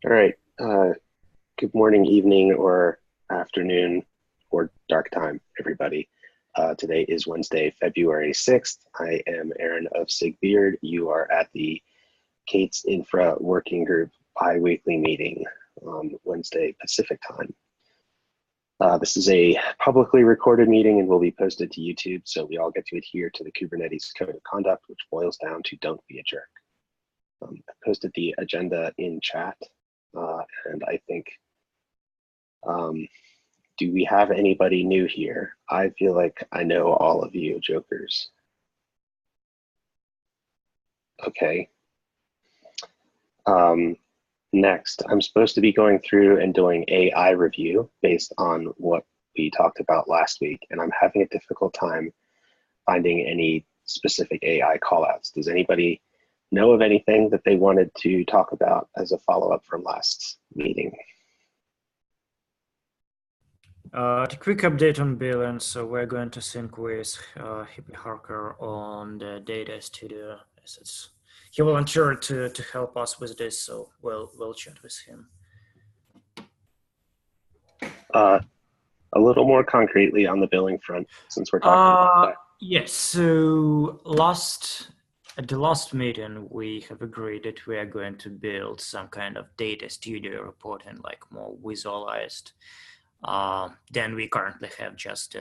All right. Good morning, evening, or afternoon, or dark time, everybody. Today is Wednesday, February 6th. I am Aaron of Sigbeard. You are at the K8s Infra Working Group bi-weekly meeting on Wednesday Pacific time. This is a publicly recorded meeting and will be posted to YouTube, so we all get to adhere to the Kubernetes Code of Conduct, which boils down to don't be a jerk. I posted the agenda in chat. And I think, do we have anybody new here? I feel like I know all of you jokers. Okay. Next, I'm supposed to be going through and doing AI review based on what we talked about last week, and I'm having a difficult time finding any specific AI callouts. Does anybody know of anything that they wanted to talk about as a follow-up from last meeting? The quick update on Balance. So we're going to sync with Hippie Harker on the Data Studio assets. He volunteered to help us with this, so we'll chat with him. A little more concretely on the billing front, since we're talking about that. Yes, so at the last meeting, we have agreed that we are going to build some kind of Data Studio reporting, like more visualized. Then we currently have just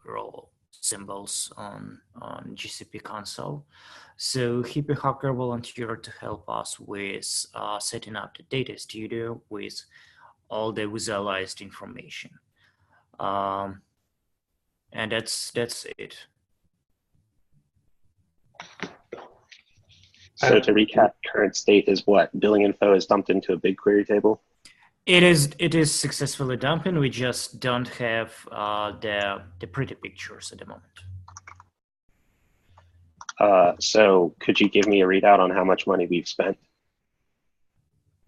raw symbols on GCP console. So Hippie Hacker volunteered to help us with setting up the Data Studio with all the visualized information. And that's it. So to recap, current state is what? Billing info is dumped into a BigQuery table? It is successfully dumping. We just don't have the pretty pictures at the moment. So could you give me a readout on how much money we've spent?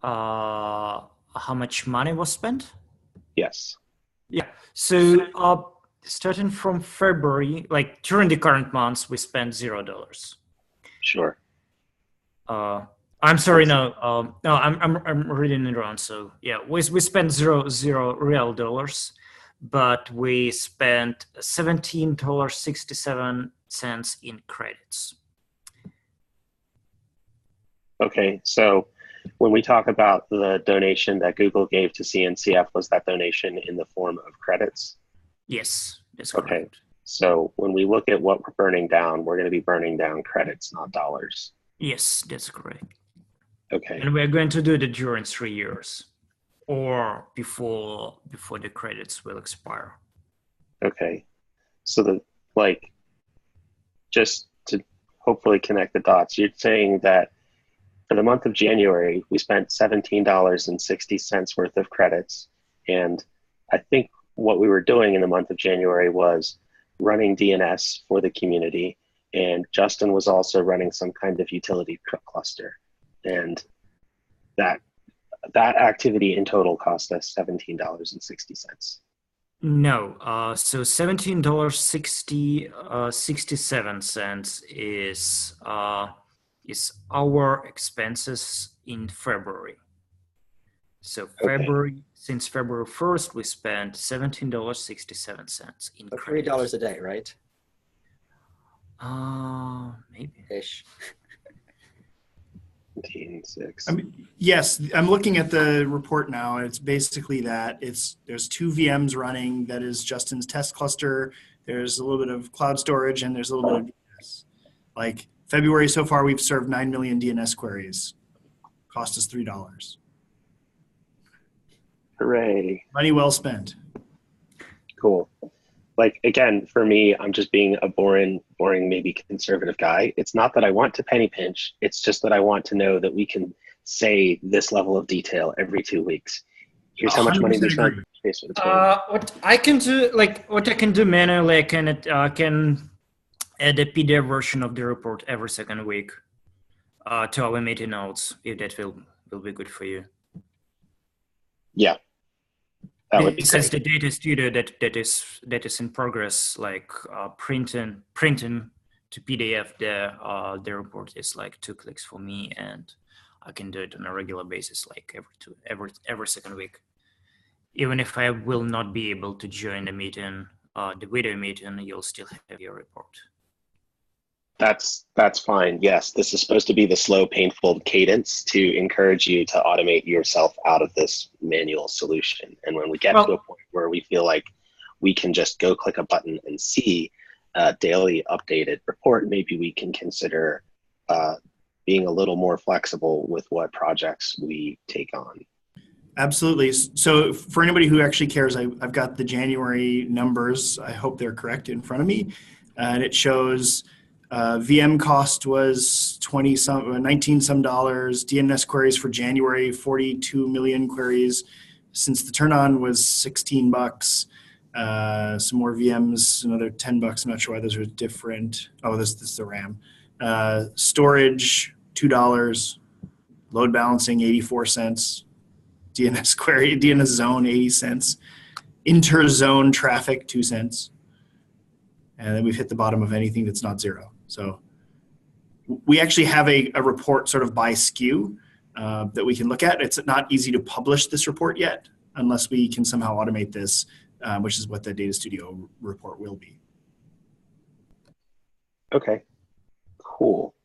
How much money was spent? Yes. Yeah. So starting from February, like during the current months, we spent $0. Sure. I'm sorry. No. No. I'm reading it wrong. So yeah, we spent zero real dollars, but we spent $17.67 in credits. Okay. So when we talk about the donation that Google gave to CNCF, was that donation in the form of credits? Yes, that's correct. Okay. So when we look at what we're burning down, we're going to be burning down credits, not dollars. Yes, that's correct. Okay. And we're going to do it during 3 years or before the credits will expire. Okay. So just to hopefully connect the dots, you're saying that for the month of January, we spent $17.60 worth of credits. And I think what we were doing in the month of January was running DNS for the community. And Justin was also running some kind of utility cluster. And that activity in total cost us $17.60. No, so $17.67 is our expenses in February. So since February 1st, we spent $17.67 in credits. $3 a day, right? Maybe. Ish. 17.6. Yes, I'm looking at the report now. It's basically that there's 2 VMs running. That is Justin's test cluster. There's a little bit of cloud storage, and there's a little bit of DNS. Like February so far, we've served 9 million DNS queries. Cost us $3. Hooray. Money well spent. Cool. Like, again, for me, I'm just being a boring, maybe conservative guy. It's not that I want to penny pinch. It's just that I want to know that we can say this level of detail every 2 weeks. Here's how much money we spent. What I can do manually, I can add a PDF version of the report every second week to our meeting notes, if that will be good for you. Yeah. That would be Since great. the Data Studio that is in progress, like printing to PDF the report is like 2 clicks for me, and I can do it on a regular basis, like every second week. Even if I will not be able to join the meeting, the video meeting, you'll still have your report. That's fine. Yes, this is supposed to be the slow, painful cadence to encourage you to automate yourself out of this manual solution. And when we get to a point where we feel like we can just go click a button and see a daily updated report, maybe we can consider being a little more flexible with what projects we take on. Absolutely. So for anybody who actually cares, I've got the January numbers. I hope they're correct in front of me. And it shows VM cost was 19 some dollars. DNS queries for January, 42 million queries. Since the turn on was 16 bucks. Some more VMs, another 10 bucks. I'm not sure why those are different. Oh, this is the RAM. Storage, $2. Load balancing, 84 cents. DNS query, DNS zone, 80 cents. Inter-zone traffic, 2 cents. And then we've hit the bottom of anything that's not zero. So we actually have a report sort of by SKU that we can look at. It's not easy to publish this report yet unless we can somehow automate this, which is what the Data Studio report will be. Okay, cool.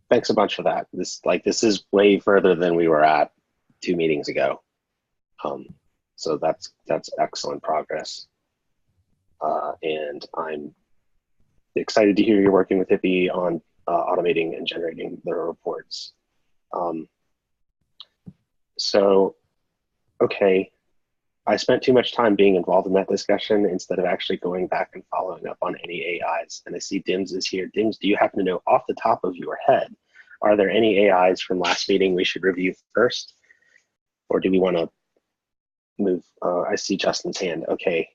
Thanks a bunch for that. This is way further than we were at 2 meetings ago. So that's excellent progress. And I'm excited to hear you're working with Hippie on automating and generating the reports. So, okay, I spent too much time being involved in that discussion instead of actually going back and following up on any AIs. And I see Dims is here. Dims, do you happen to know off the top of your head, are there any AIs from last meeting we should review first? Or do we want to move? I see Justin's hand. Okay,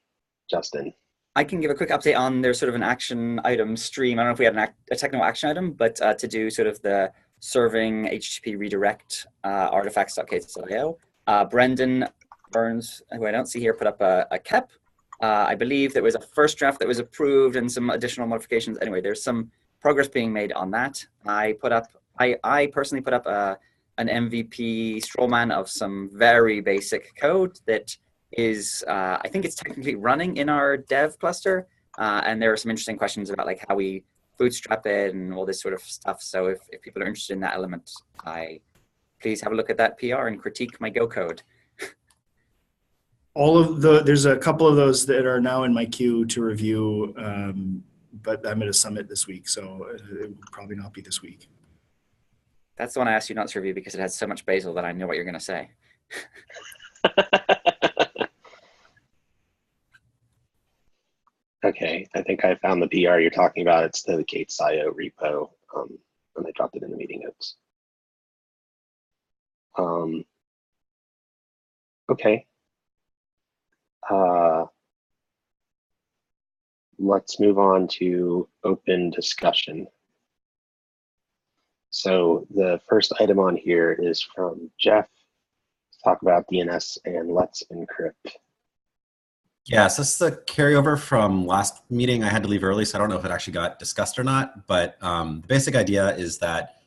Justin. I can give a quick update on there's sort of an action item stream. I don't know if we had a technical action item, but to do sort of the serving HTTP redirect artifacts.k8s.io. Brendan Burns, who I don't see here, put up a KEP. I believe there was a first draft that was approved and some additional modifications. Anyway, there's some progress being made on that. I personally put up an MVP strawman of some very basic code that is, I think it's technically running in our dev cluster. And there are some interesting questions about like how we bootstrap it and all this sort of stuff. So if people are interested in that element, please have a look at that PR and critique my Go code. There's a couple of those that are now in my queue to review, but I'm at a summit this week, so it will probably not be this week. That's the one I asked you not to review because it has so much Bazel that I know what you're going to say. Okay, I think I found the PR you're talking about. It's the K8s.io repo, and I dropped it in the meeting notes. Okay. Let's move on to open discussion. So the first item on here is from Jeff. Let's talk about DNS and Let's Encrypt. Yeah, so this is a carryover from last meeting. I had to leave early, so I don't know if it actually got discussed or not. But the basic idea is that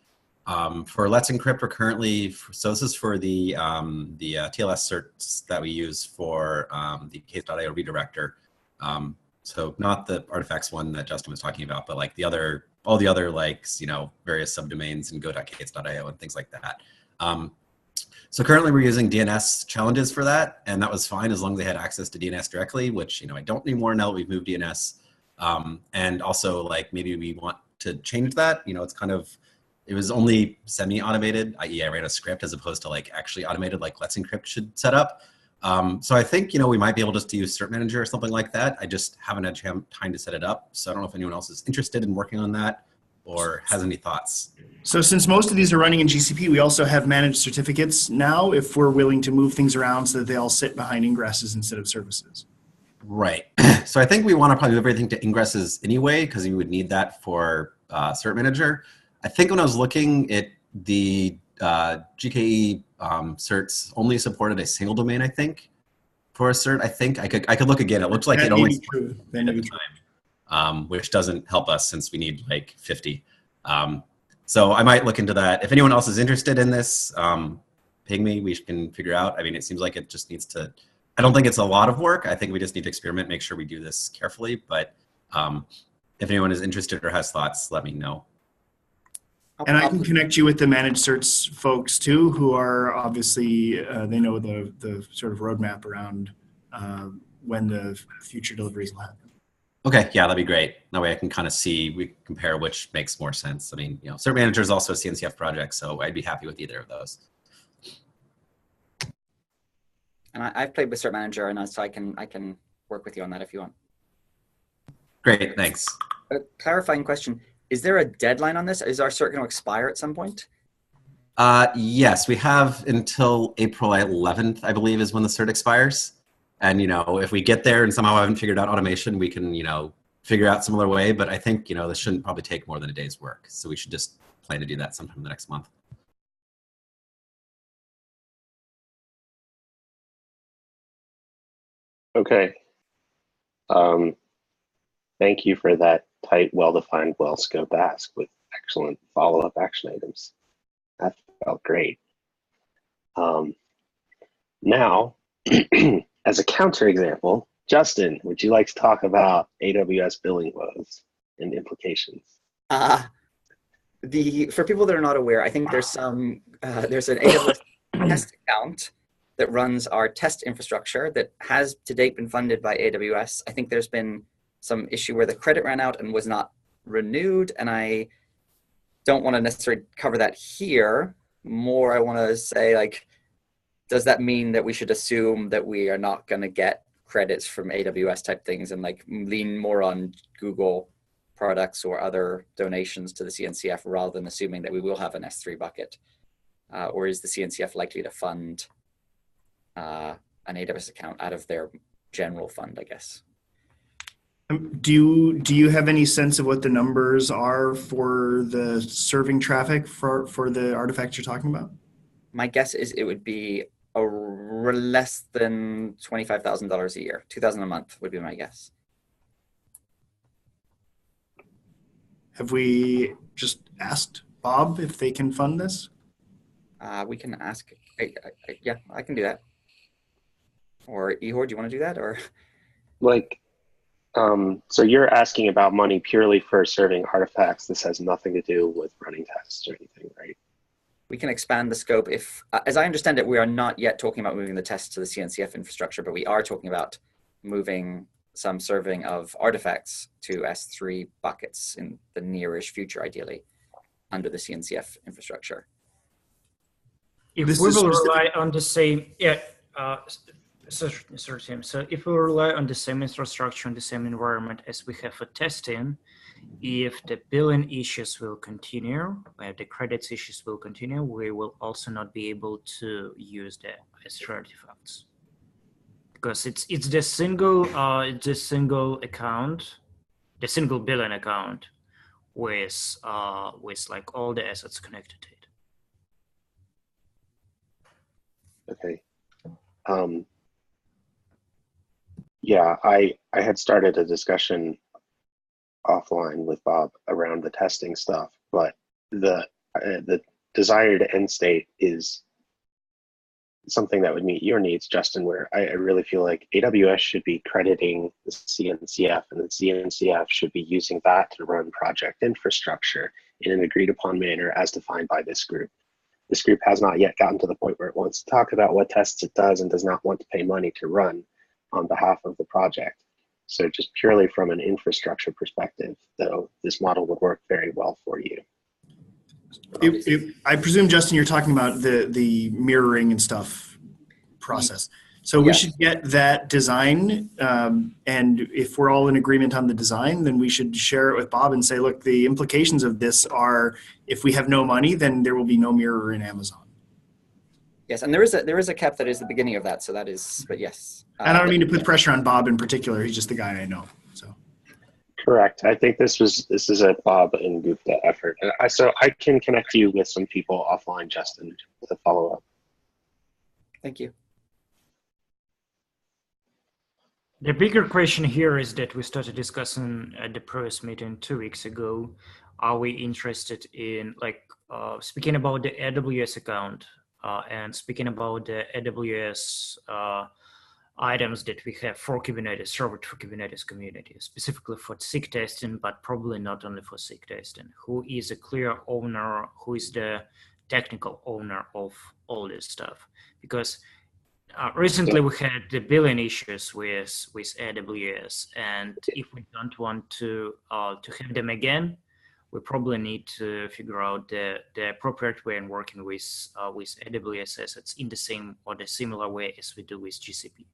for Let's Encrypt, we're currently, so this is for the TLS certs that we use for the K8s.io redirector. So not the artifacts one that Justin was talking about, but like all the other like, various subdomains and go.k8s.io and things like that. So currently we're using DNS challenges for that, and that was fine as long as they had access to DNS directly, which I don't anymore now that we've moved DNS. And also like maybe we want to change that. It's kind of, it was only semi-automated, i.e. I ran a script as opposed to like actually automated like Let's Encrypt should set up. So I think, we might be able just to use Cert Manager or something like that. I just haven't had time to set it up. So I don't know if anyone else is interested in working on that or has any thoughts. So since most of these are running in GCP, we also have managed certificates now if we're willing to move things around so that they all sit behind ingresses instead of services. Right. So I think we want to probably move everything to ingresses anyway, because you would need that for Cert Manager. I think when I was looking at the GKE certs only supported a single domain, I think, for a cert. I think I could look again. It looks like it only supported at the time, which doesn't help us since we need like 50. So I might look into that. If anyone else is interested in this, ping me, we can figure out. I mean, it seems like it just needs to, I don't think it's a lot of work. I think we just need to experiment, make sure we do this carefully. But if anyone is interested or has thoughts, let me know. And I can connect you with the managed certs folks too, who are obviously, they know the sort of roadmap around when the future deliveries will happen. Okay, yeah, that'd be great. That way I can kind of see, we compare which makes more sense. I mean, Cert Manager is also a CNCF project, so I'd be happy with either of those. And I've played with Cert Manager, and so I can work with you on that if you want. Great, thanks. A clarifying question. Is there a deadline on this? Is our cert going to expire at some point? Yes, we have until April 11th, I believe, is when the cert expires. And, if we get there and somehow I haven't figured out automation, we can, figure out some other way. But I think, this shouldn't probably take more than a day's work. So we should just plan to do that sometime in the next month. Okay. Thank you for that tight, well-defined, well-scoped ask with excellent follow-up action items. That felt great. Now, as a counterexample, Justin, would you like to talk about AWS billing woes and implications? For people that are not aware, I think there's there's an AWS test account that runs our test infrastructure that has to date been funded by AWS. I think there's been some issue where the credit ran out and was not renewed, and I don't want to necessarily cover that here. More, I want to say, does that mean that we should assume that we are not going to get credits from AWS type things and lean more on Google products or other donations to the CNCF rather than assuming that we will have an S3 bucket? Or is the CNCF likely to fund an AWS account out of their general fund, I guess? Do you have any sense of what the numbers are for the serving traffic for the artifacts you're talking about? My guess is it would be less than $25,000 a year. $2,000 a month would be my guess. Have we just asked Bob if they can fund this? We can ask. Yeah, I can do that. Or Ihor, do you want to do that? Or so you're asking about money purely for serving artifacts. This has nothing to do with running tests or anything, right? We can expand the scope if, as I understand it, we are not yet talking about moving the tests to the CNCF infrastructure, but we are talking about moving some serving of artifacts to S3 buckets in the nearish future, ideally, under the CNCF infrastructure. If we will rely on the same, so if we rely on the same infrastructure and the same environment as we have for testing, if the billing issues will continue, if the credits issues will continue, we will also not be able to use the S3 artifacts because it's the single account, the single billing account with all the assets connected to it. Okay. Yeah, I had started a discussion offline with Bob around the testing stuff, but the desired end state is something that would meet your needs, Justin, where I really feel like AWS should be crediting the CNCF, and the CNCF should be using that to run project infrastructure in an agreed upon manner as defined by this group. This group has not yet gotten to the point where it wants to talk about what tests it does and does not want to pay money to run on behalf of the project. So just purely from an infrastructure perspective, though, this model would work very well for you. I presume, Justin, you're talking about the mirroring and stuff process. So we should get that design, and if we're all in agreement on the design, then we should share it with Bob and say, look, the implications of this are, if we have no money, then there will be no mirror in Amazon. Yes, and there is a cap that is the beginning of that, so that is, but yes. I don't mean to put pressure on Bob in particular. He's just the guy I know. So. Correct. I think this is a Bob and Gupta effort. So I can connect you with some people offline, Justin, to follow up. Thank you. The bigger question here is that we started discussing at the previous meeting 2 weeks ago, are we interested in, like, speaking about the AWS account and speaking about the AWS items that we have for Kubernetes, served for Kubernetes community, specifically for SIG testing, but probably not only for SIG testing. Who is a clear owner? Who is the technical owner of all this stuff? Because recently we had the billing issues with AWS, and if we don't want to have them again, we probably need to figure out the appropriate way in working with AWS assets in the same or the similar way as we do with GCP.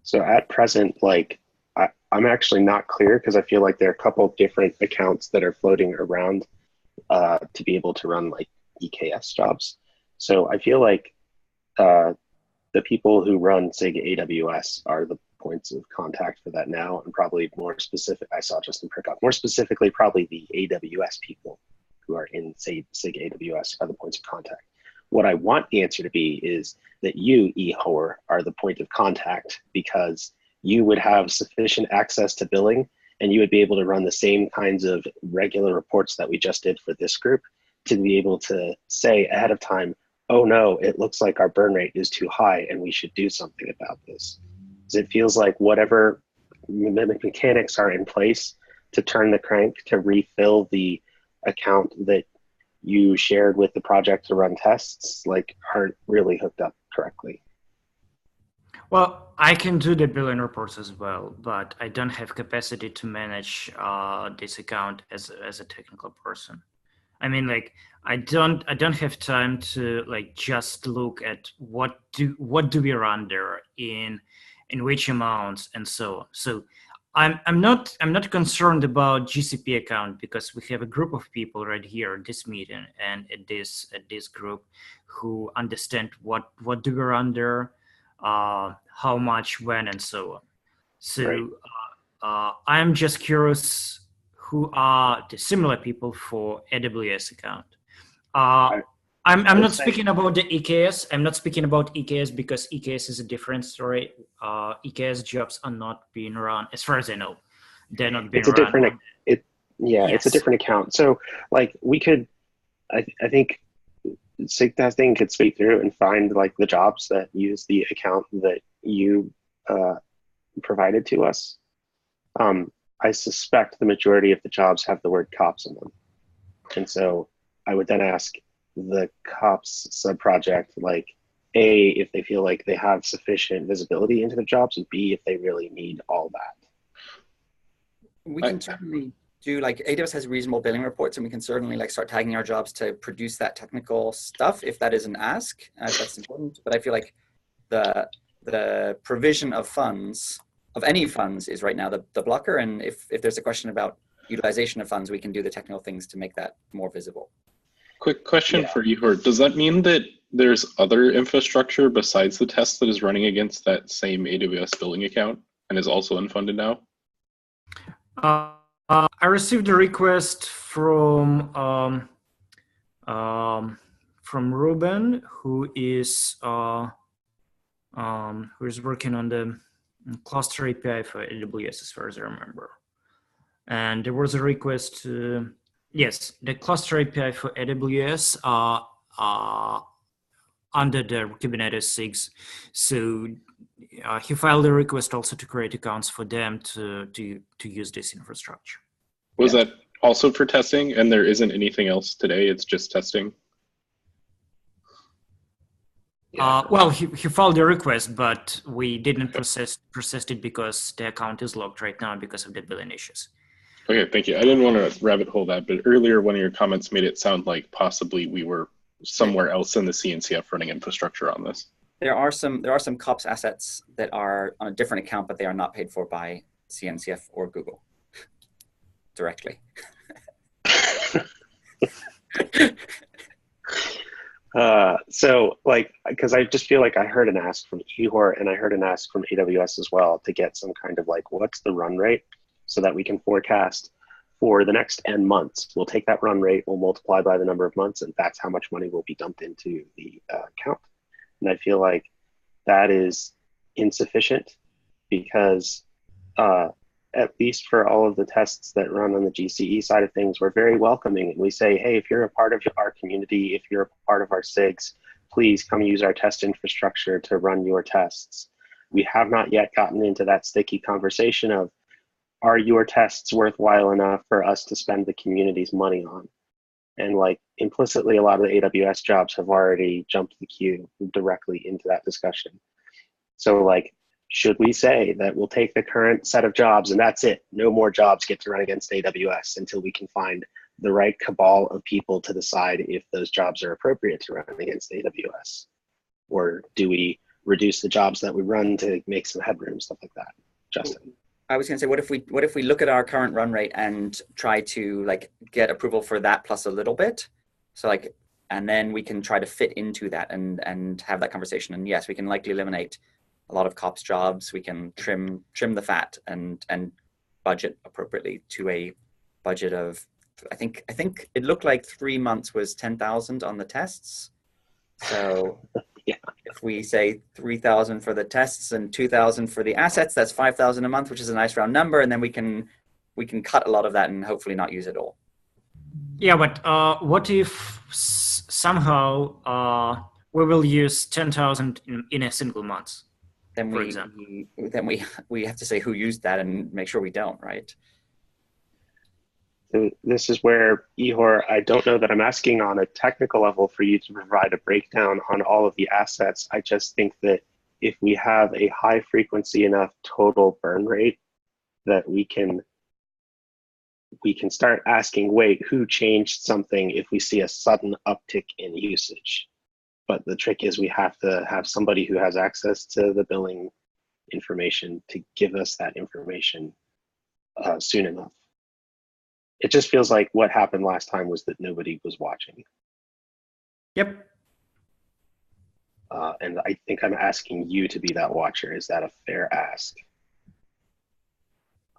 So at present, like I'm actually not clear because I feel like there are a couple of different accounts that are floating around to be able to run like EKS jobs. So I feel like the people who run SIG AWS are the points of contact for that now, and probably more specific, I saw Justin Prickoff, more specifically, probably the AWS people who are in SIG AWS are the points of contact. What I want the answer to be is that you, EHOR, are the point of contact because you would have sufficient access to billing and you would be able to run the same kinds of regular reports that we just did for this group to be able to say ahead of time, oh no, it looks like our burn rate is too high and we should do something about this. Because it feels like whatever mechanics are in place to turn the crank to refill the account that you shared with the project to run tests, like, aren't really hooked up correctly. Well, I can do the billing reports as well, but I don't have capacity to manage this account as a technical person. I mean, like, I don't have time to like just look at what do we run there in which amounts and so on. So I'm not concerned about GCP account because we have a group of people right here at this meeting and at this group who understand what do we run there, how much, when, and so on. So right. I'm just curious who are the similar people for AWS account. I'm not speaking about the EKS. I'm not speaking about EKS because EKS is a different story. EKS jobs are not being run, as far as I know. They're not being run. It's a different account. So like we could, I think SIG testing could sweep through and find like the jobs that use the account that you provided to us. I suspect the majority of the jobs have the word cops in them. And so I would then ask the cops sub-project, like, A, if they feel like they have sufficient visibility into the jobs, and B, if they really need all that. We can certainly do, like, AWS has reasonable billing reports, and we can certainly like start tagging our jobs to produce that technical stuff if that is an ask, if that's important. But I feel like the provision of funds, of any funds, is right now the blocker. And if there's a question about utilization of funds, we can do the technical things to make that more visible. Quick question for you, does that mean that there's other infrastructure besides the test that is running against that same AWS billing account and is also unfunded now? I received a request from Ruben, who is working on the cluster API for AWS, as far as I remember. And there was a request to, yes, the cluster API for AWS under the Kubernetes SIGs. So he filed a request also to create accounts for them to use this infrastructure. Was that also for testing, and there isn't anything else today? It's just testing? Well, he filed a request, but we didn't process it because the account is locked right now because of the billing issues. Okay, thank you. I didn't want to rabbit hole that, but earlier one of your comments made it sound like possibly we were somewhere else in the CNCF running infrastructure on this. There are some COPS assets that are on a different account, but they are not paid for by CNCF or Google directly. So like, because I just feel like I heard an ask from EHOR and I heard an ask from AWS as well to get some kind of like, what's the run rate so that we can forecast for the next N months. We'll take that run rate, we'll multiply by the number of months, and that's how much money will be dumped into the account. And I feel like that is insufficient because at least for all of the tests that run on the GCE side of things, we're very welcoming. And we say, hey, if you're a part of our community, if you're a part of our SIGs, please come use our test infrastructure to run your tests. We have not yet gotten into that sticky conversation of, are your tests worthwhile enough for us to spend the community's money on? And like implicitly, a lot of the AWS jobs have already jumped the queue directly into that discussion. So like, should we say that we'll take the current set of jobs and that's it? No more jobs get to run against AWS until we can find the right cabal of people to decide if those jobs are appropriate to run against AWS? Or do we reduce the jobs that we run to make some headroom, stuff like that? Justin. I was going to say, what if we look at our current run rate and try to like get approval for that plus a little bit? So like, and then we can try to fit into that and have that conversation. And yes, we can likely eliminate a lot of cops jobs. We can trim the fat and budget appropriately to a budget of, I think it looked like 3 months was 10,000 on the tests. So yeah. If we say 3,000 for the tests and 2,000 for the assets, that's 5,000 a month, which is a nice round number. And then we can cut a lot of that and hopefully not use it all. Yeah, but what if somehow we will use 10,000 in a single month? Then we have to say who used that and make sure we don't, right? This is where, Ihor, I don't know that I'm asking on a technical level for you to provide a breakdown on all of the assets. I just think that if we have a high frequency enough total burn rate that we can start asking, wait, who changed something if we see a sudden uptick in usage? But the trick is we have to have somebody who has access to the billing information to give us that information soon enough. It just feels like what happened last time was that nobody was watching. Yep. And I think I'm asking you to be that watcher. Is that a fair ask?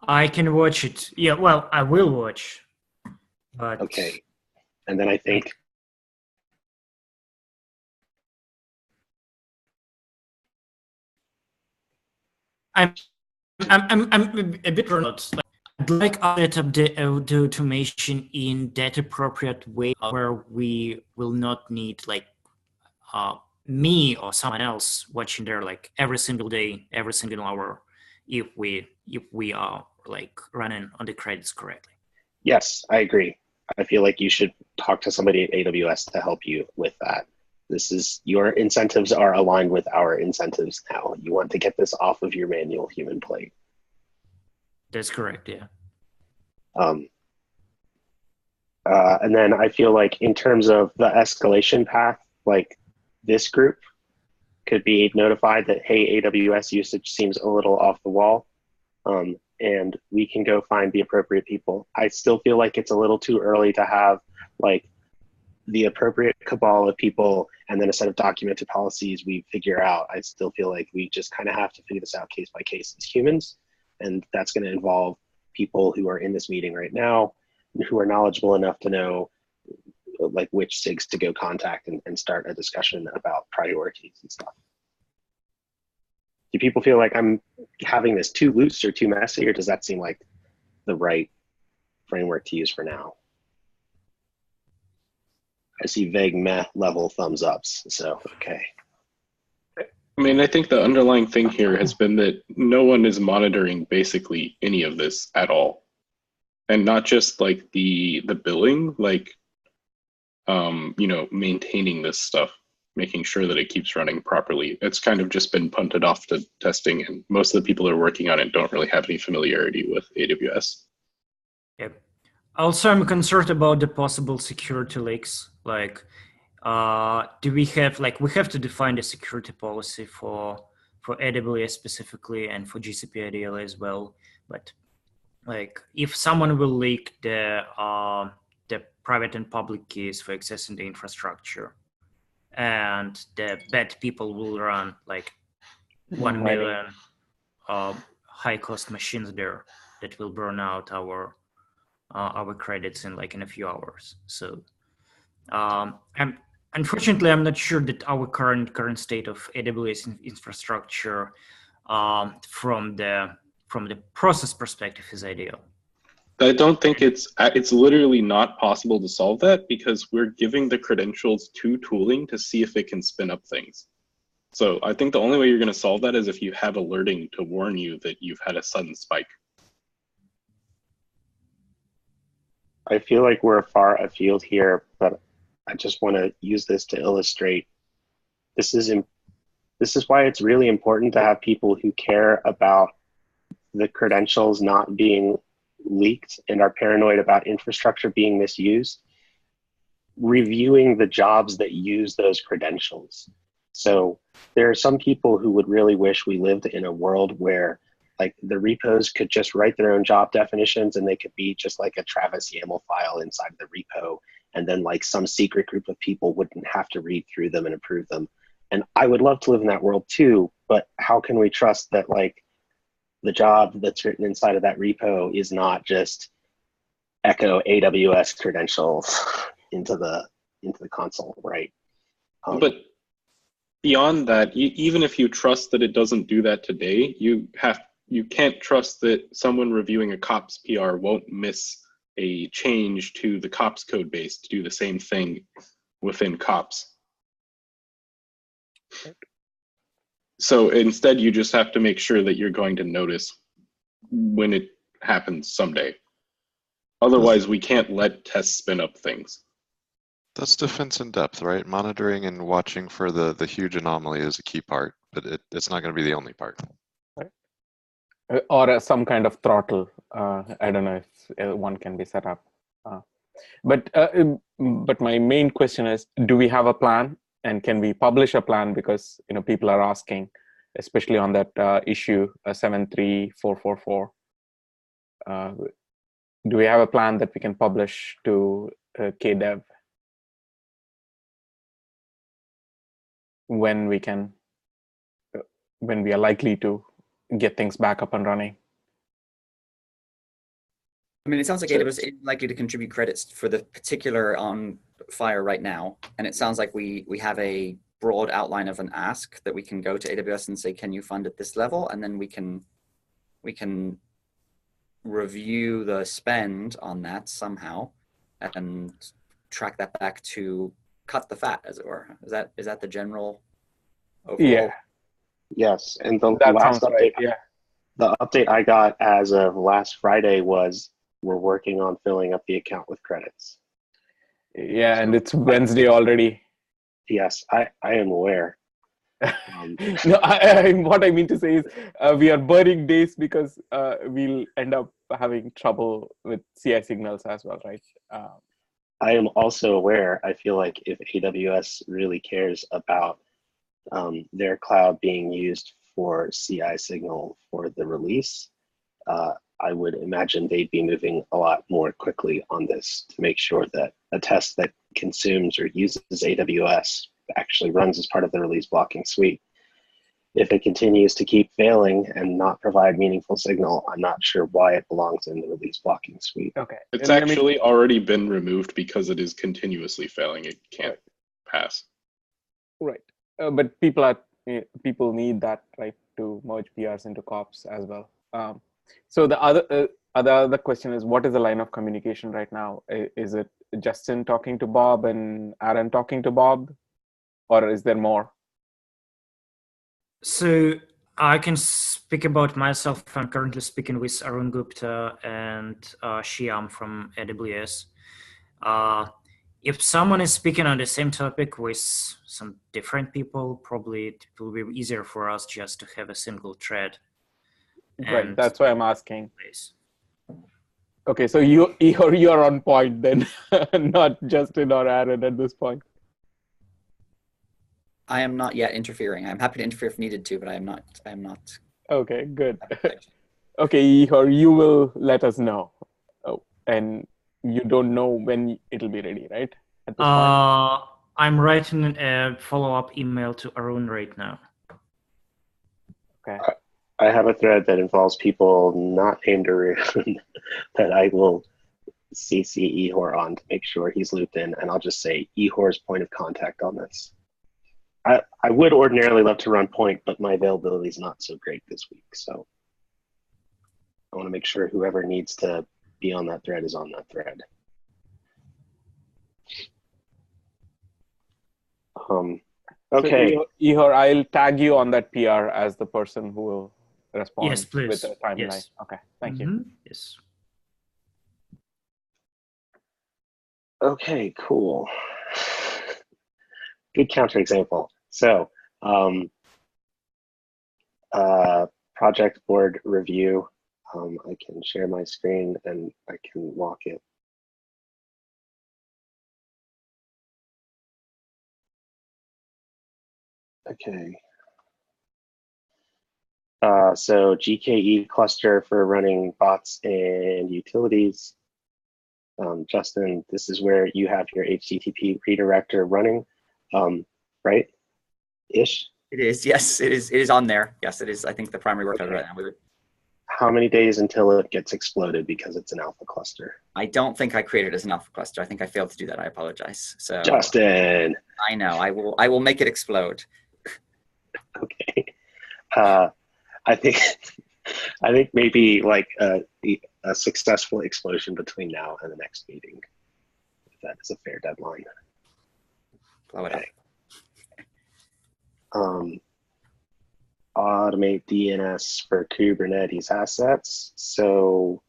I can watch it. Yeah, well, I will watch. But okay. And then I think I'm a bit remote. I'd like to set up the automation in that appropriate way where we will not need like me or someone else watching there like every single day, every single hour, if we are like running on the credits correctly. Yes, I agree. I feel like you should talk to somebody at AWS to help you with that. This is, your incentives are aligned with our incentives now. You want to get this off of your manual human plate. That's correct, yeah. And then I feel like in terms of the escalation path, like this group could be notified that, hey, AWS usage seems a little off the wall, and we can go find the appropriate people. I still feel like it's a little too early to have like the appropriate cabal of people and then a set of documented policies we figure out. I still feel like we just kind of have to figure this out case by case as humans. And that's going to involve people who are in this meeting right now, who are knowledgeable enough to know like which SIGs to go contact and start a discussion about priorities and stuff. Do people feel like I'm having this too loose or too messy, or does that seem like the right framework to use for now? I see vague meh level thumbs ups, so okay. I mean, I think the underlying thing here has been that no one is monitoring basically any of this at all. And not just like the billing, like, you know, maintaining this stuff, making sure that it keeps running properly. It's kind of just been punted off to testing, and most of the people who are working on it don't really have any familiarity with AWS. Yep. Also, I'm concerned about the possible security leaks. Like, do we have we have to define the security policy for AWS specifically and for GCP ADL as well. But like, if someone will leak the private and public keys for accessing the infrastructure, and the bad people will run like 1 million high-cost machines there that will burn out our credits in a few hours. So unfortunately, I'm not sure that our current state of AWS infrastructure from the from the process perspective is ideal. I don't think it's literally not possible to solve that because we're giving the credentials to tooling to see if it can spin up things. So I think the only way you're going to solve that is if you have alerting to warn you that you've had a sudden spike. I feel like we're far afield here, but I just want to use this to illustrate this is why it's really important to have people who care about the credentials not being leaked and are paranoid about infrastructure being misused, reviewing the jobs that use those credentials. So there are some people who would really wish we lived in a world where like the repos could just write their own job definitions and they could be just like a Travis YAML file inside the repo. And then like some secret group of people wouldn't have to read through them and approve them. And I would love to live in that world too, but how can we trust that like the job that's written inside of that repo is not just echo AWS credentials into the console, right? But beyond that, even if you trust that it doesn't do that today, you can't trust that someone reviewing a COPS PR won't miss a change to the COPS code base to do the same thing within COPS. So instead, you just have to make sure that you're going to notice when it happens someday. Otherwise, we can't let tests spin up things. That's defense in depth, right? Monitoring and watching for the huge anomaly is a key part, but it's not going to be the only part. Right. Or some kind of throttle. I don't know if one can be set up. But my main question is, do we have a plan? And can we publish a plan? Because people are asking, especially on that issue 73444. Do we have a plan that we can publish to KDev? When we are likely to get things back up and running? I mean, it sounds like AWS is likely to contribute credits for the particular on fire right now. And it sounds like we have a broad outline of an ask that we can go to AWS and say, can you fund at this level? And then we can review the spend on that somehow and track that back to cut the fat, as it were. Is that the general overall? Yeah. Yes, and the That last sounds update, right. Yeah. the update I got as of last Friday was we're working on filling up the account with credits. Yeah, and it's Wednesday already. Yes, I am aware. No, what I mean to say is we are burning days because we'll end up having trouble with CI signals as well, right? I am also aware, I feel like if AWS really cares about their cloud being used for CI signal for the release, I would imagine they'd be moving a lot more quickly on this to make sure that a test that consumes or uses AWS actually runs as part of the release blocking suite. If it continues to keep failing and not provide meaningful signal, I'm not sure why it belongs in the release blocking suite. Okay. It's actually already been removed because it is continuously failing. It can't pass. Right. But people need that, right, to merge PRs into COPS as well. So the other question is, what is the line of communication right now? Is it Justin talking to Bob and Aaron talking to Bob, or is there more? So I can speak about myself. I'm currently speaking with Arun Gupta and Shyam from AWS. If someone is speaking on the same topic with some different people, probably it will be easier for us just to have a single thread. Right, that's why I'm asking. Place. Okay, so you're on point then, not Justin or Aaron at this point. I am not yet interfering. I'm happy to interfere if needed to, but I am not. Okay, good. Okay, Ihor, you will let us know. Oh, and you don't know when it'll be ready, right? At this point? I'm writing a follow-up email to Arun right now. Okay. I have a thread that involves people not named Arun that I will CC Ihor on to make sure he's looped in, and I'll just say Ihor's point of contact on this. I would ordinarily love to run point, but my availability is not so great this week. So I want to make sure whoever needs to be on that thread is on that thread. Okay. So, Ihor, I'll tag you on that PR as the person who will respond Yes, please. with the timeline. Yes. Okay, thank you. Yes. Okay, cool. Good counterexample. So, project board review. I can share my screen and I can walk it. Okay. So GKE cluster for running bots and utilities. Justin, this is where you have your HTTP redirector running, right? Ish? It is, yes, it is on there. Yes, it is, I think, the primary workload right now with it. How many days until it gets exploded because it's an alpha cluster? I don't think I created it as an alpha cluster. I think I failed to do that. I apologize. So Justin. I know. I will make it explode. Okay. I think maybe like a successful explosion between now and the next meeting. If that is a fair deadline. Blow it up. Automate DNS for Kubernetes assets. So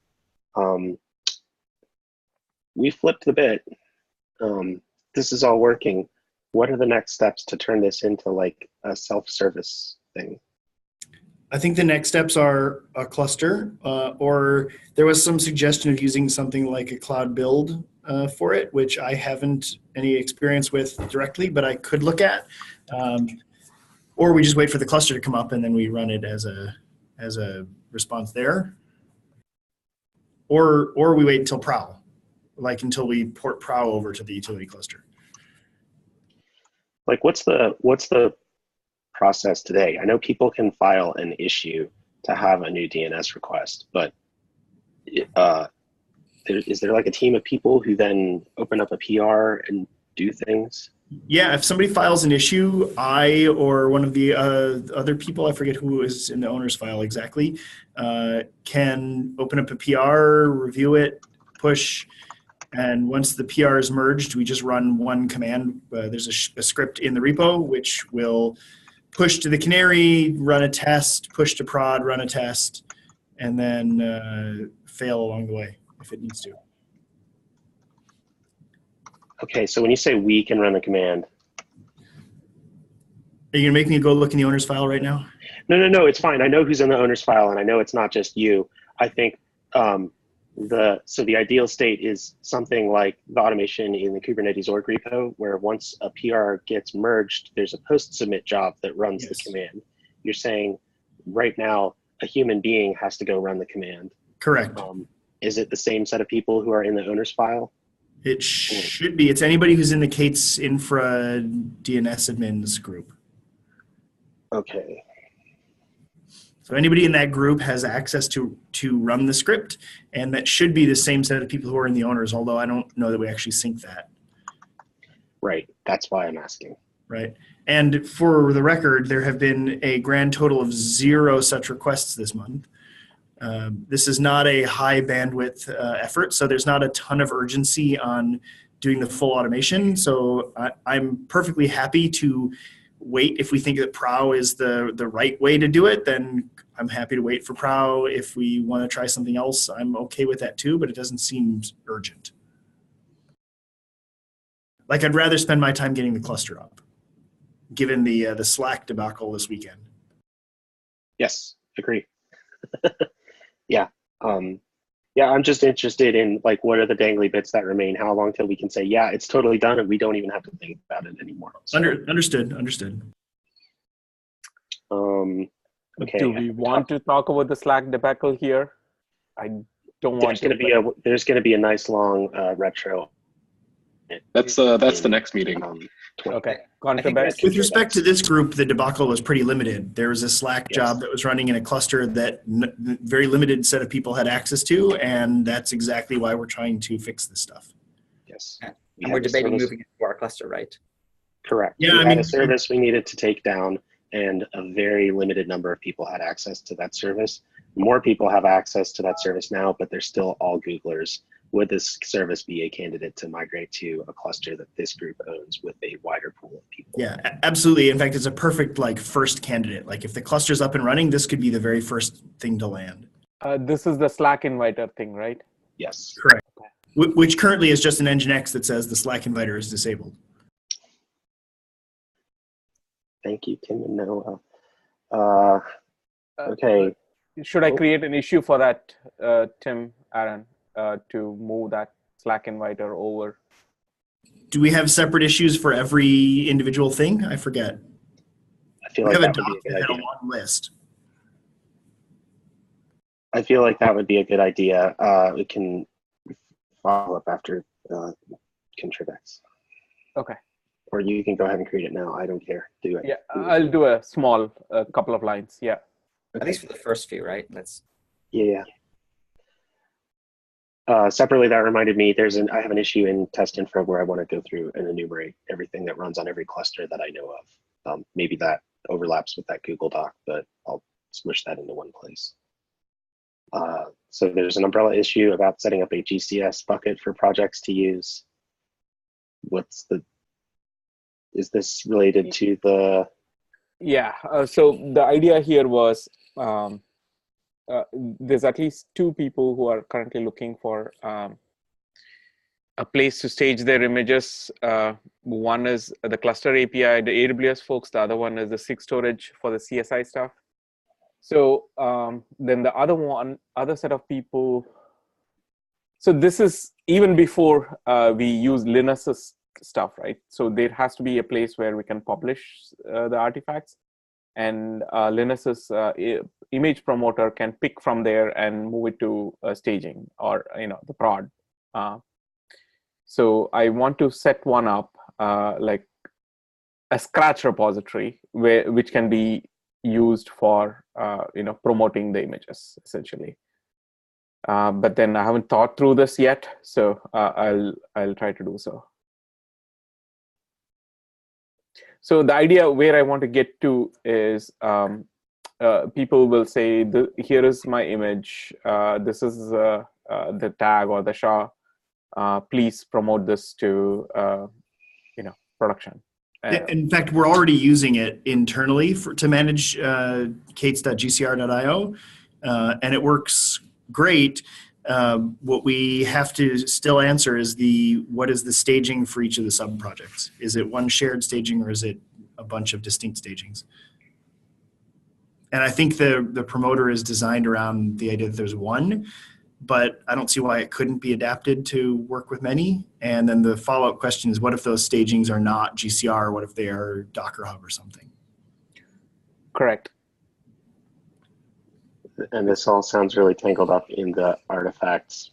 we flipped the bit. This is all working. What are the next steps to turn this into like a self-service thing? I think the next steps are a cluster, or there was some suggestion of using something like a cloud build for it, which I haven't any experience with directly, but I could look at. Or we just wait for the cluster to come up and then we run it as a response there. Or we wait until prow, like until we port prow over to the utility cluster. Like what's the process today? I know people can file an issue to have a new DNS request, but is there like a team of people who then open up a PR and do things? Yeah, if somebody files an issue, I or one of the other people, I forget who is in the owner's file exactly, can open up a PR, review it, push, and once the PR is merged, we just run one command. There's a script in the repo which will push to the canary, run a test, push to prod, run a test, and then fail along the way if it needs to. Okay, so when you say we can run the command. Are you gonna make me go look in the owner's file right now? No, it's fine. I know who's in the owner's file and I know it's not just you. I think the ideal state is something like the automation in the Kubernetes org repo, where once a PR gets merged, there's a post submit job that runs the command. You're saying right now a human being has to go run the command. Correct. Is it the same set of people who are in the owner's file? It should be. It's anybody who's in the K8s Infra DNS admins group. Okay. So anybody in that group has access to run the script, and that should be the same set of people who are in the owners, although I don't know that we actually sync that. Right. That's why I'm asking. Right. And for the record, there have been a grand total of 0 such requests this month. This is not a high bandwidth effort, so there's not a ton of urgency on doing the full automation. So I'm perfectly happy to wait. If we think that prow is the right way to do it, then I'm happy to wait for prow. If we want to try something else, I'm okay with that too, but it doesn't seem urgent. Like I'd rather spend my time getting the cluster up, given the Slack debacle this weekend. Yes, agree. Yeah. I'm just interested in like, what are the dangly bits that remain? How long till we can say, yeah, it's totally done and we don't even have to think about it anymore. So, Understood. Okay. Do we want to talk about the Slack debacle here? I don't want to. There's going to be a nice long retro. That's the next meeting. Okay. With respect to this group, the debacle was pretty limited. There was a Slack job that was running in a cluster that very limited set of people had access to, and that's exactly why we're trying to fix this stuff. Yes. And we're debating moving it to our cluster, right? Correct. Yeah, we had a service we needed to take down. and a very limited number of people had access to that service. More people have access to that service now, but they're still all Googlers. Would this service be a candidate to migrate to a cluster that this group owns with a wider pool of people? Yeah, absolutely. In fact, it's a perfect like first candidate. Like if the cluster's up and running, this could be the very first thing to land. This is the Slack inviter thing, right? Yes. Correct. Which currently is just an Nginx that says the Slack inviter is disabled. Thank you, Tim and Noah. Okay. Should I create an issue for that, Tim, Aaron, to move that Slack inviter over? Do we have separate issues for every individual thing? I forget. I feel We like have a that would be a good doc that had a idea. long list. I feel like that would be a good idea. We can follow up after Contrivex. Okay. Or you can go ahead and create it now. I don't care. Do it. Yeah, I'll do a small couple of lines. Yeah. At least for the first few, right? Let's. Yeah. Separately, that reminded me, I have an issue in test infra where I want to go through and enumerate everything that runs on every cluster that I know of. Maybe that overlaps with that Google Doc, but I'll smush that into one place. So there's an umbrella issue about setting up a GCS bucket for projects to use. Is this related to the? Yeah, so the idea here was there's at least two people who are currently looking for a place to stage their images. One is the cluster API, the AWS folks. The other one is the SIG storage for the CSI stuff. So then the other set of people. So this is even before we use Linus's stuff, right? So there has to be a place where we can publish the artifacts, and Linus's image promoter can pick from there and move it to staging or the prod. So I want to set one up like a Scratch repository which can be used for promoting the images essentially. But then I haven't thought through this yet, so I'll try to do so. So the idea where I want to get to is people will say, here is my image. This is the tag or the SHA. Please promote this to production. In fact, we're already using it internally to manage K8s.gcr.io, and it works great. What we have to still answer is what is the staging for each of the sub projects? Is it one shared staging or is it a bunch of distinct stagings? And I think the promoter is designed around the idea that there's one, but I don't see why it couldn't be adapted to work with many. And then the follow-up question is, what if those stagings are not GCR? What if they are Docker Hub or something? Correct. And this all sounds really tangled up in the artifacts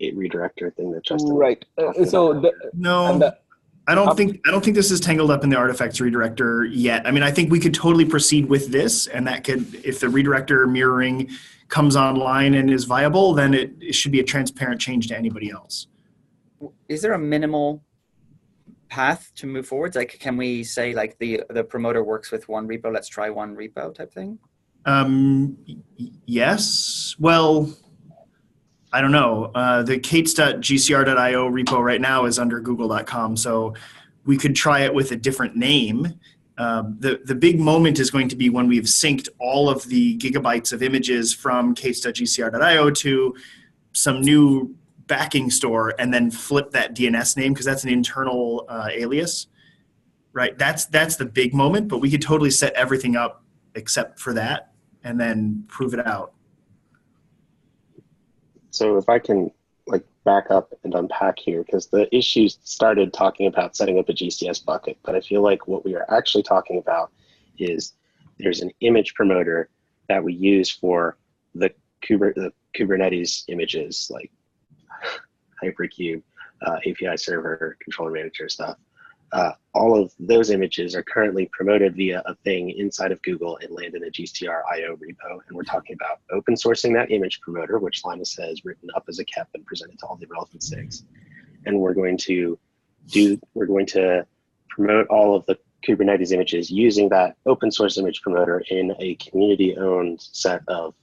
redirector thing that Justin. Right. I don't think this is tangled up in the artifacts redirector yet. I mean, I think we could totally proceed with this, and that could, if the redirector mirroring comes online and is viable, then it should be a transparent change to anybody else. Is there a minimal path to move forwards? Like, can we say like the promoter works with one repo, let's try one repo type thing? Yes. Well, I don't know. The K8s.gcr.io repo right now is under google.com, so we could try it with a different name. The big moment is going to be when we've synced all of the gigabytes of images from K8s.gcr.io to some new backing store and then flip that DNS name, because that's an internal alias, right? That's the big moment, but we could totally set everything up except for that and then prove it out. So if I can back up and unpack here, because the issues started talking about setting up a GCS bucket, but I feel like what we are actually talking about is there's an image promoter that we use for the Kubernetes images, like Hypercube, API server, controller manager stuff. All of those images are currently promoted via a thing inside of Google and land in a GCR.io repo. And we're talking about open sourcing that image promoter, which Linus has written up as a KEP and presented to all the relevant SIGs. And we're going to promote all of the Kubernetes images using that open source image promoter in a community-owned set of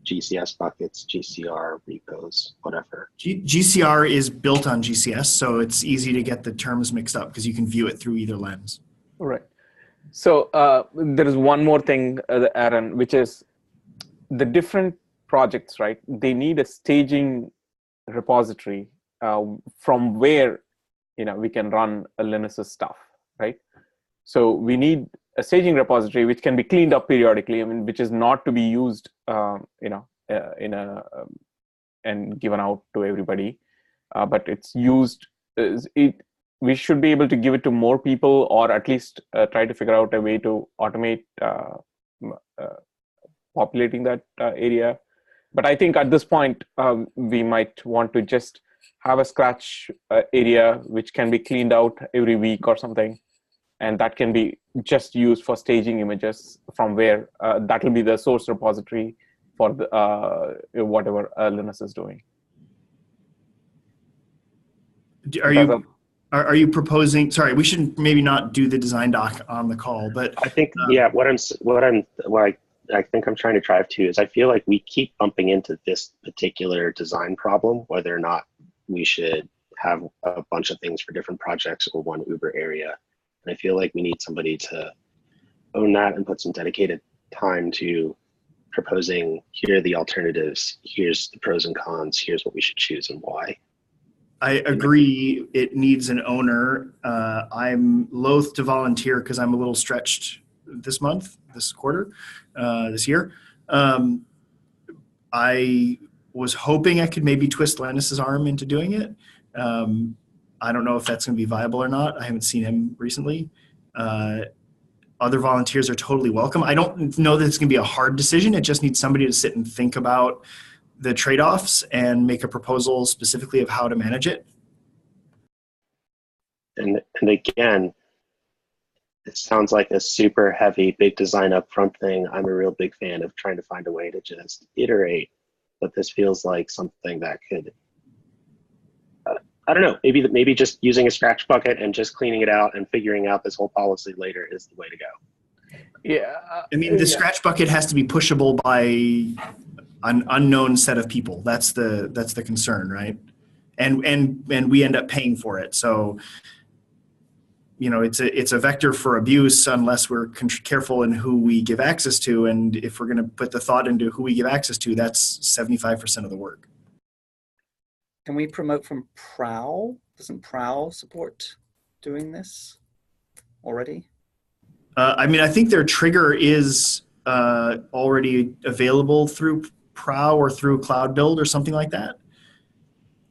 GCS buckets, GCR repos, whatever. GCR is built on GCS, so it's easy to get the terms mixed up because you can view it through either lens. Right. So there is one more thing, Aaron, which is the different projects, right? They need a staging repository from where we can run a Linus's stuff, right? So we need a staging repository which can be cleaned up periodically. I mean, which is not to be used, and given out to everybody, but it's used. We should be able to give it to more people, or at least try to figure out a way to automate populating that area. But I think at this point, we might want to just have a scratch area which can be cleaned out every week or something. And that can be just used for staging images from where that will be the source repository for the, whatever Linus is doing. Are you proposing? Sorry, we should maybe not do the design doc on the call, but I think what I think I'm trying to drive to is I feel like we keep bumping into this particular design problem, whether or not we should have a bunch of things for different projects or one Uber area. And I feel like we need somebody to own that and put some dedicated time to proposing, here are the alternatives, here's the pros and cons, here's what we should choose and why. I agree it needs an owner. I'm loath to volunteer because I'm a little stretched this month, this quarter, this year. I was hoping I could maybe twist Linus's arm into doing it. I don't know if that's going to be viable or not. I haven't seen him recently. Other volunteers are totally welcome. I don't know that it's going to be a hard decision. It just needs somebody to sit and think about the trade-offs and make a proposal specifically of how to manage it. And again, it sounds like a super heavy, big design upfront thing. I'm a real big fan of trying to find a way to just iterate, but this feels like something that could, I don't know, maybe just using a scratch bucket and just cleaning it out and figuring out this whole policy later is the way to go. Yeah. I mean, the scratch bucket has to be pushable by an unknown set of people. That's the concern, right? And we end up paying for it. So, it's a vector for abuse unless we're careful in who we give access to. And if we're going to put the thought into who we give access to, that's 75% of the work. Can we promote from Prowl? Doesn't Prowl support doing this already? I mean, I think their trigger is already available through Prowl or through Cloud Build or something like that.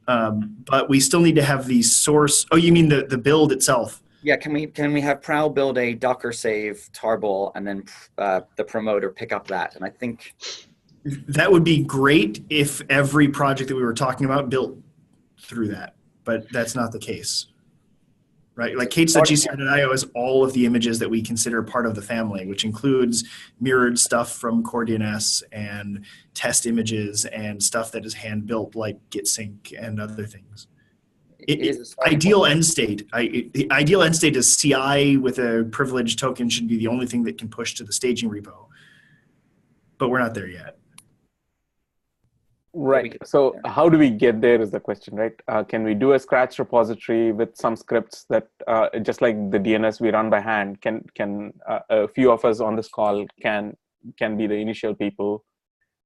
But we still need to have the source. Oh, you mean the build itself? Yeah, can we have Prowl build a Docker save tarball and then the promoter pick up that? And I think that would be great if every project that we were talking about built through that, but that's not the case, right? Like K8s.gcr.io has all of the images that we consider part of the family, which includes mirrored stuff from Core DNS and test images and stuff that is hand built like GitSync and other things. Ideal end state. The ideal end state is CI with a privileged token should be the only thing that can push to the staging repo, but we're not there yet. Right. So how do we get there is the question, right? Can we do a scratch repository with some scripts that, just like the DNS we run by hand, can a few of us on this call can be the initial people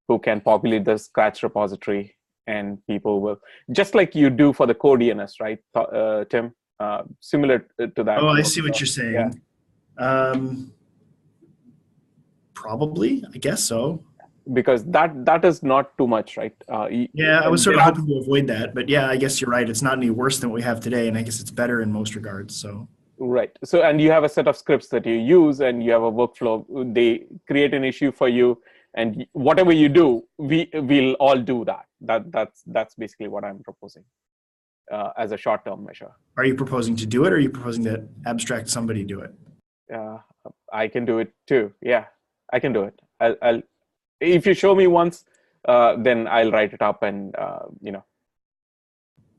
who can populate the scratch repository, and people will, just like you do for the core DNS, right, Tim? Similar to that. Oh, I see what you're saying. Yeah. Probably, I guess so. Because that is not too much, right? Yeah, I was sort of hoping to avoid that, but yeah, I guess you're right. It's not any worse than what we have today, and I guess it's better in most regards. So right. So and you have a set of scripts that you use, and you have a workflow. They create an issue for you, and whatever you do, we'll all do that. That's basically what I'm proposing as a short-term measure. Are you proposing to do it, or are you proposing to abstract somebody do it? I can do it too. Yeah, I can do it. I'll if you show me once, then I'll write it up and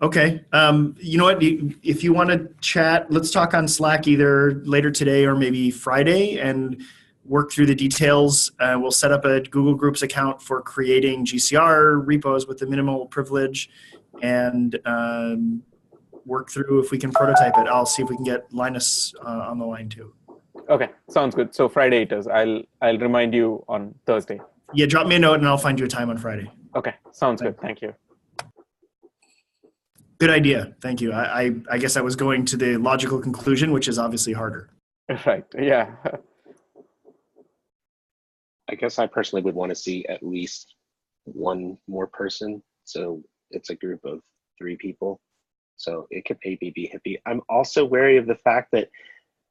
Okay. You know what? If you want to chat, let's talk on Slack either later today or maybe Friday and work through the details. We'll set up a Google Groups account for creating GCR repos with the minimal privilege and work through if we can prototype it. I'll see if we can get Linus on the line too. Okay, sounds good. So Friday it is. I'll remind you on Thursday. Yeah, drop me a note and I'll find you a time on Friday. Okay, sounds good. Thank you. Good idea. Thank you. I guess I was going to the logical conclusion, which is obviously harder. Right. Yeah. I guess I personally would want to see at least one more person. So it's a group of 3 people. So it could maybe be hippie. I'm also wary of the fact that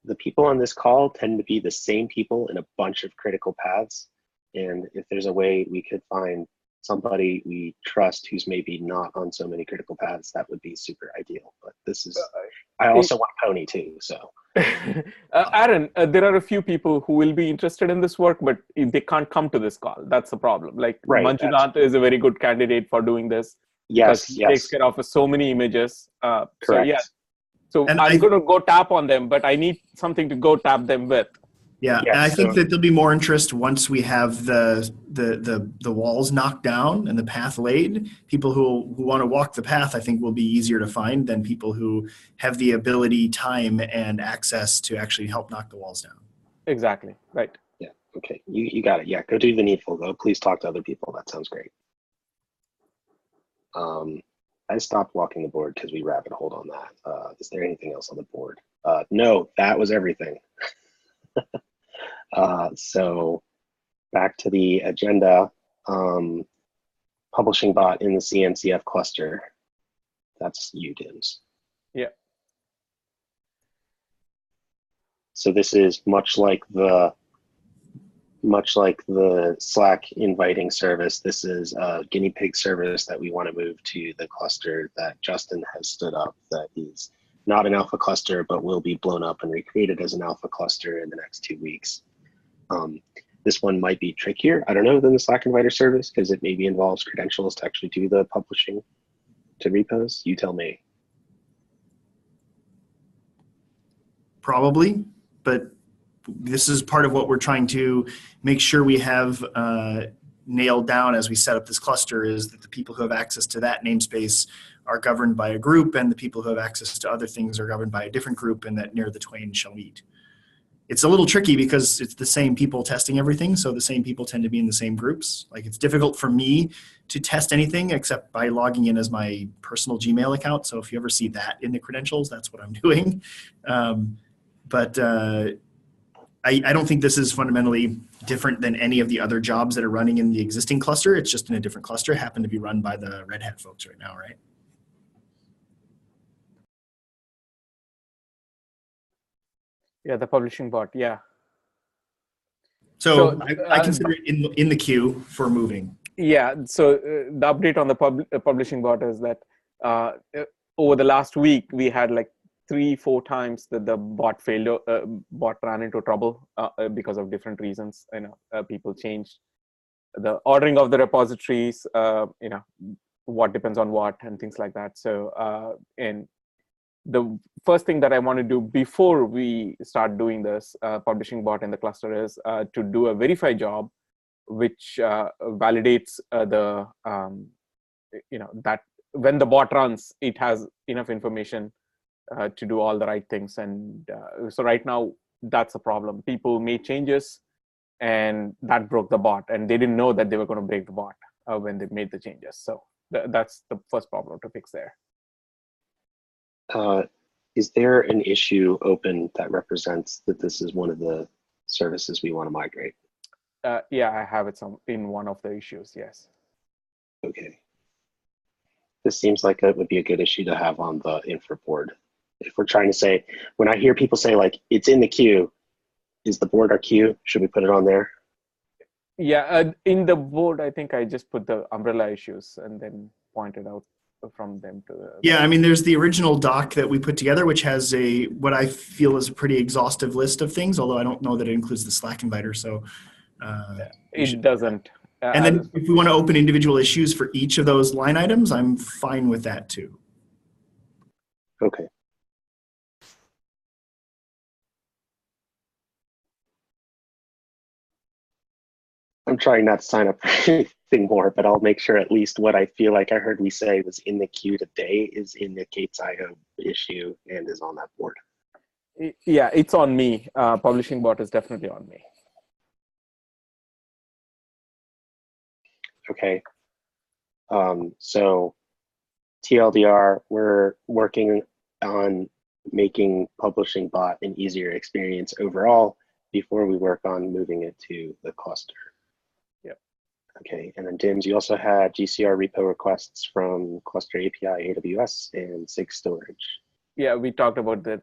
the people on this call tend to be the same people in a bunch of critical paths. And if there's a way we could find somebody we trust who's maybe not on so many critical paths, that would be super ideal. But this is, I also want Pony too, so. Aaron, there are a few people who will be interested in this work, but they can't come to this call. That's the problem. Like Right, Manjunath is a very good candidate for doing this. Yes, He takes care of so many images. Correct. So yeah. So And I'm going to go tap on them, but I need something to go tap them with. Yeah, Yeah, and I think so- that there'll be more interest once we have the walls knocked down and the path laid. People who want to walk the path, I think, will be easier to find than people who have the ability, time, and access to actually help knock the walls down. Exactly. Right. Yeah, okay, you got it. Yeah, go do the needful though. Please talk to other people. That sounds great. I stopped walking the board because we rabbit holed on that. Is there anything else on the board? No, that was everything. So back to the agenda, publishing bot in the CNCF cluster. That's you, Dims. Yeah. So this is much like the Slack inviting service. This is a guinea pig service that we want to move to the cluster that Justin has stood up, that is not an alpha cluster, but will be blown up and recreated as an alpha cluster in the next 2 weeks. This one might be trickier, I don't know, than the Slack inviter service, because it maybe involves credentials to actually do the publishing to repos. You tell me. Probably, but this is part of what we're trying to make sure we have nailed down as we set up this cluster, is that the people who have access to that namespace are governed by a group, and the people who have access to other things are governed by a different group, and that near the twain shall meet. It's a little tricky because it's the same people testing everything, so the same people tend to be in the same groups. Like, it's difficult for me to test anything except by logging in as my personal Gmail account. So if you ever see that in the credentials, that's what I'm doing. But I don't think this is fundamentally different than any of the other jobs that are running in the existing cluster. It's just in a different cluster, happen to be run by the Red Hat folks right now, right? Yeah, the publishing bot. Yeah. So I consider it in the queue for moving. Yeah. So the update on the publishing bot is that over the last week, we had like 3-4 times that the bot failed. Bot ran into trouble because of different reasons. People changed the ordering of the repositories. What depends on what and things like that. So and the first thing that I want to do before we start doing this publishing bot in the cluster is to do a verify job, which validates that when the bot runs, it has enough information to do all the right things. And so right now, that's a problem. People made changes, and that broke the bot, and they didn't know that they were going to break the bot when they made the changes. So that's the first problem to fix there. Is there an issue open that represents that this is one of the services we want to migrate? Yeah, I have it in one of the issues, yes. Okay. This seems like it would be a good issue to have on the infra board. If we're trying to say, when I hear people say like, it's in the queue, is the board our queue? Should we put it on there? Yeah, in the board, I think I just put the umbrella issues and then pointed out from them to yeah, I mean, there's the original doc that we put together, which has what I feel is a pretty exhaustive list of things, although I don't know that it includes the Slack inviter. So it doesn't. And then if we want to open individual issues for each of those line items, I'm fine with that too. Okay. I'm trying not to sign up for anything more, but I'll make sure at least what I feel like I heard we say was in the queue today is in the K8s issue and is on that board. Yeah, it's on me. Publishing bot is definitely on me. Okay. So TLDR, we're working on making publishing bot an easier experience overall before we work on moving it to the cluster. Yep. Okay, and then DIMS, you also had GCR repo requests from Cluster API, AWS, and SIG storage. Yeah, we talked about that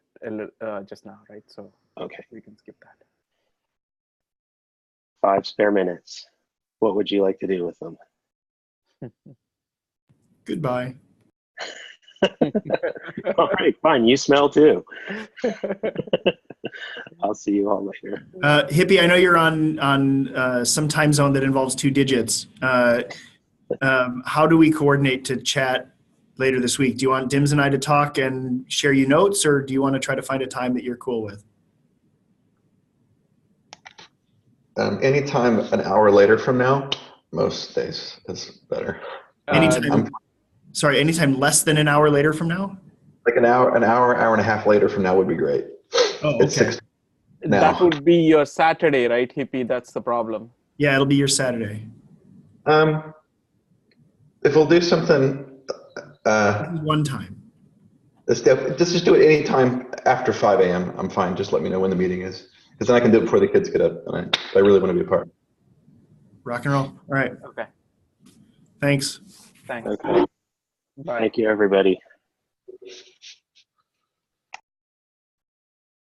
just now, right? So okay, we can skip that. 5 spare minutes. What would you like to do with them? Goodbye. All right, fine. You smell too. I'll see you all later. Hippie, I know you're on some time zone that involves 2 digits. How do we coordinate to chat later this week? Do you want Dims and I to talk and share you notes, or do you want to try to find a time that you're cool with? Anytime an hour later from now, most days is better. Anytime less than an hour later from now? Like an hour and a half later from now would be great. Oh, okay. It's 6 now. That would be your Saturday, right, Hippie? That's the problem. Yeah, it'll be your Saturday. If we'll do something, one time. Let's just do it anytime after 5 a.m. I'm fine. Just let me know when the meeting is, because then I can do it before the kids get up. And I really want to be a part. Rock and roll. All right. Okay. Thanks. Thanks. Okay. Bye. Thank you, everybody.